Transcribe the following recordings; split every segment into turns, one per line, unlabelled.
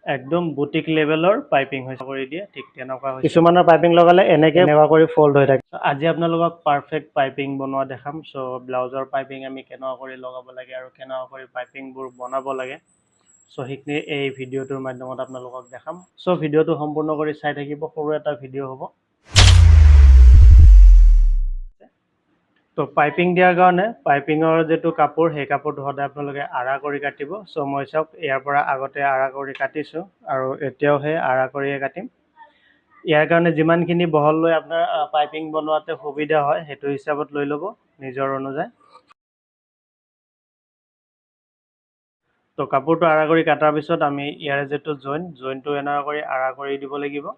একদম বুটিক লেভেলৰ পাইপিং হৈছে কৰি দিয়ে ঠিক তেনেকুৱা হৈছে কিছুমানৰ পাইপিং লগালে এনেকুৱা কৰি ফল্ড হৈ থাকে আজি আপোনালোকক পাৰফেক্ট পাইপিং বনোৱা দেখাম সো ব্লাউজৰ পাইপিং আমি কেনেকুৱা কৰি লগাব লাগে আৰু কেনেকুৱা কৰি পাইপিংবোৰ বনাব লাগে সো সেইখিনি এই ভিডিঅ'টোৰ মাধ্যমত আপোনালোকক দেখাম সো ভিডিঅ'টো সম্পূৰ্ণ কৰি চাই থাকিব সৰু এটা ভিডিঅ' হ'ব তো পাইপিং দিয়াৰ কাৰণে পাইপিঙৰ যেটো কাপোৰ সেই কাপোৰটো সদায় আপোনালোকে আৰা কৰি কাটিব সো মই চাওক ইয়াৰ পৰা আগতে আৰা কৰি কাটিছো আৰু এতিয়াও হে আৰা কৰিয়ে কাটিম ইয়াৰ কাৰণে যিমানখিনি বহল লৈ আপোনাৰ পাইপিং বনোৱাতে সুবিধা হয় হেতু হিচাপত লৈ ল'ব নিজৰ অনুযায়ী তো কাপোৰটো আৰা কৰি কাটাৰ পিছত আমি ইয়াৰ যেটো জইনটো এনাৰ কৰি আৰা কৰি দিব লাগিব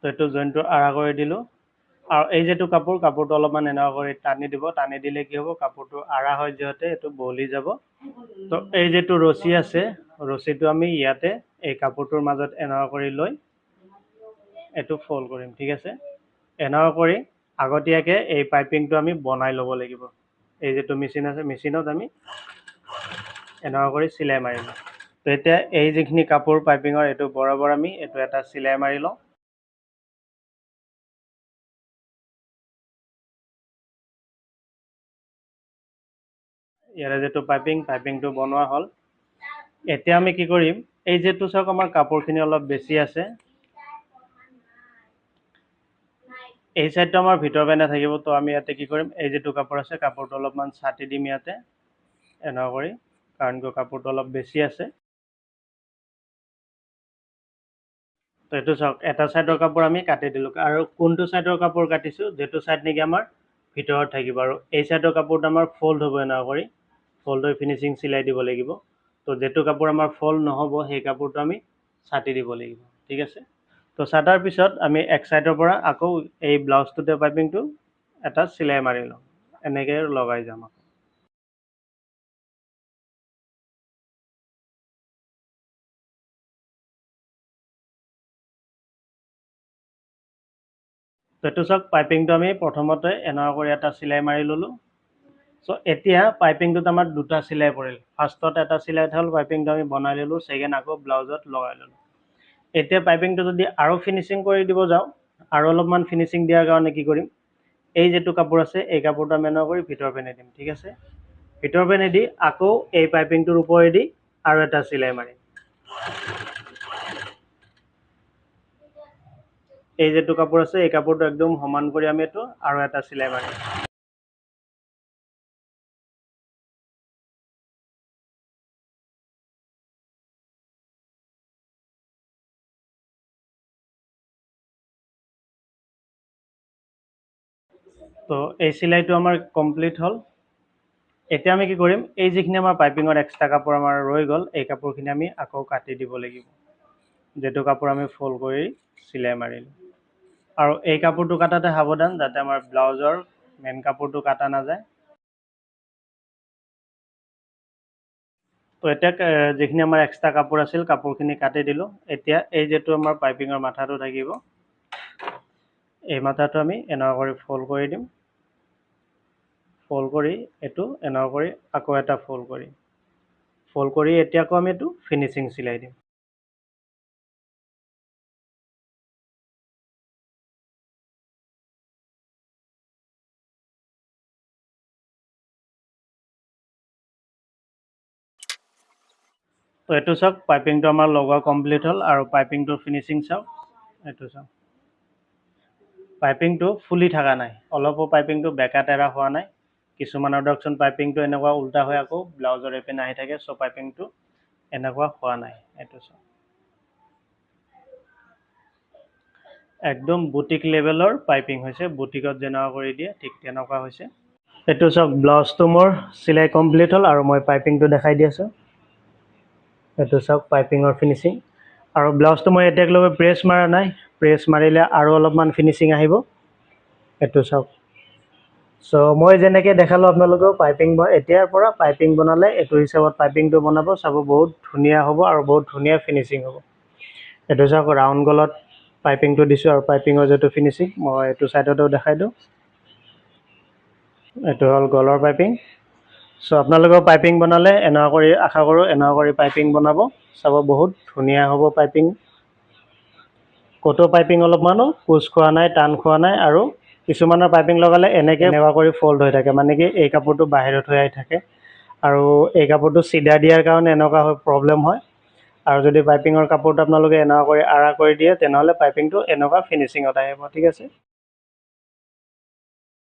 তো এটো জইনটো আৰা কৰি দিলো আৰু এই যেটো কাপোৰটো অলপমান এনেকুৱা কৰি টানি দিব টানি দিলে কি হ'ব কাপোৰটো আৰা হয় যিহতে এটো বলি যাব তো এই যেটো ৰছী আছে ৰছীটো আমি ইয়াতে এই কাপোৰটোৰ মাজত এনেকুৱা কৰি লৈ এটো ফল্ড কৰিম ঠিক আছে এনেকুৱা কৰি আগতীয়াকে এই পাইপিংটো আমি বনাই ল'ব লাগিব এই যেটো মেচিন আছে মেচিনত আমি এনেকুৱা কৰি চিলাই মাৰিম তো এতিয়া এই যিখিনি কাপোৰ পাইপিঙৰ এটো বৰাবৰ আমি এটো এটা চিলাই মাৰি লওঁ ইয়াৰে যেটো পাইপিংটো বনোৱা হল এতিয়া আমি কি কৰিম এই যেটো চাওক আমাৰ কাপোৰখিনি অলপ বেছি আছে এই সাইডটো আমাৰ ভিতৰ বেনা থাকিব তো আমি ইয়াতে কি কৰিম এই যেটো কাপোৰ আছে কাপোৰটো অলপমান ছাটি দিম ইয়াতে এনেকুৱা কৰি কাৰণ কাপোৰটো অলপ বেছি আছে তো এটো চাওক এটা সাইডৰ কাপোৰ আমি কাটি দিলো আৰু কোনটো সাইডৰ কাপোৰ কাটিছো যেটো সাইড নেকি আমাৰ ভিতৰত থাকিব আৰু এই সাইডৰ কাপোৰটো আমাৰ ফল্ড হ'ব এনেকুৱা কৰি ফল্ড হৈ ফিনিশিং চিলাই দিব লাগিব তো যেটো কাপোৰ আমাৰ ফল্ড নহব সেই কাপোৰটো আমি ছাটি দিব লাগিব ঠিক আছে তো ছাটাৰ পিছত আমি এক সাইডৰ পৰা আকৌ এই ব্লাউজটোতে পাইপিংটো এটা চিলাই মাৰি লওঁ এনেকৈ লগাই যাম তো এটো চাওক পাইপিংটো আমি প্ৰথমতে এনেকুৱা কৰি এটা চিলাই মাৰি ললো সো এতিয়া পাইপিংটোত আমাৰ দুটা চিলাই পৰিল ফাৰ্ষ্টত এটা চিলাই হ'ল পাইপিংটো আমি বনাই ললো সেকেন্ড আকৌ ব্লাউজত লগাই ললো এতিয়া পাইপিংটো যদি আৰু ফিনিশিং কৰি দিব যাওঁ আৰু অলপমান ফিনিশিং দিয়াৰ কাৰণে কি কৰিম এই যেটো কাপোৰ আছে এই কাপোৰটো আমি এনেকুৱা কৰি ভিতৰ পেনে দিম ঠিক আছে ভিতৰ পেনে দি আকৌ এই পাইপিংটোৰ ওপৰেদি আৰু এটা চিলাই মাৰিম এই যেটো কাপোৰ আছে এই কাপোৰটো একদম সমান কৰি আমি এটো আৰু এটা চিলাই মাৰিম তো এই চিলাইটো আমাৰ কমপ্লিট হল এতিয়া আমি কি কৰিম এই যিখিনি আমাৰ পাইপিঙৰ এক্সট্ৰা কাপোৰ আমাৰ ৰৈ গল এই কাপোৰখিনি আমি আকৌ কাটি দিব লাগিব যেটো কাপোৰ আমি ফল্ড কৰি চিলাই মাৰিলো আৰু এই কাপোৰটো কাটাতে সাৱধান যাতে আমাৰ ব্লাউজৰ মেন কাপোৰটো কাটা নাযায় তো এতিয়া যিখিনি আমাৰ এক্সট্ৰা কাপোৰ আছিল কাপোৰখিনি কাটি দিলো এতিয়া এই যেটো আমাৰ পাইপিঙৰ মাথাটো থাকিব এই মাথাটো আমি এনেকুৱা কৰি ফল্ড কৰি দিম ফল্ড কৰি এটো এনেকুৱা কৰি আকৌ এটা ফল্ড কৰি এতিয়া আকৌ আমি এটো ফিনিশিং চিলাই দিম তো এটো চাওক পাইপিংটো আমাৰ লগোৱা কমপ্লিট হল আৰু পাইপিংটোৰ ফিনিশিং চাওক এটো চাওক পাইপিংটো ফুলি থাকা নাই অলপো পাইপিংটো বেকা তেৰা হোৱা নাই কিছুমানৰ ধৰকচোন পাইপিংটো এনেকুৱা উল্টা হৈ আকৌ ব্লাউজৰ এপিনে আহি থাকে সো পাইপিংটো এনেকুৱা হোৱা নাই এটো চাওক একদম বুটিক লেভেলৰ পাইপিং হৈছে বুটিকত যেনেকুৱা কৰি দিয়ে ঠিক তেনেকুৱা হৈছে এটো চাওক ব্লাউজটো মোৰ চিলাই কমপ্লিট হল আৰু মই পাইপিংটো দেখাই দি আছো এটো চাওক পাইপিঙৰ ফিনিশিং আৰু ব্লাউজটো মই এতিয়ালৈকে প্ৰেছ মাৰা নাই প্ৰেছ মাৰিলে আৰু অলপমান ফিনিশিং আহিব এটো চাওক সো মই যেনেকৈ দেখালো আপোনালোকক পাইপিং এতিয়াৰ পৰা পাইপিং বনালে এটো হিচাপত পাইপিংটো বনাব চাব বহুত ধুনীয়া হ'ব আৰু বহুত ধুনীয়া ফিনিশিং হ'ব এটো চাওক ৰাউণ্ড গলত পাইপিংটো দিছো আৰু পাইপিঙৰ যেটো ফিনিশিং মই এটো সাইডতো দেখাই দিওঁ এটো হল গলৰ পাইপিং চ' আপোনালোকেও পাইপিং বনালে এনেকুৱা কৰি আশা কৰোঁ এনেকুৱা কৰি পাইপিং বনাব, চাব বহুত ধুনীয়া হ'ব পাইপিং। ক'তো পাইপিং অলপমানো কোচ খোৱা নাই, টান খোৱা নাই, আৰু কিছুমানৰ পাইপিং লগালে এনেকুৱা কৰি ফল্ড হৈ থাকে, মানে কি এই কাপোৰটো বাহিৰত হৈ আহি থাকে, আৰু এই কাপোৰটো চিধা দিয়াৰ কাৰণে এনেকুৱা প্ৰব্লেম হয়। আৰু যদি পাইপিঙৰ কাপোৰটো আপোনালোকে এনেকুৱা কৰি আৰা কৰি দিয়ে তেনেহ'লে পাইপিংটো এনেকুৱা ফিনিচিঙত আহিব, ঠিক আছে।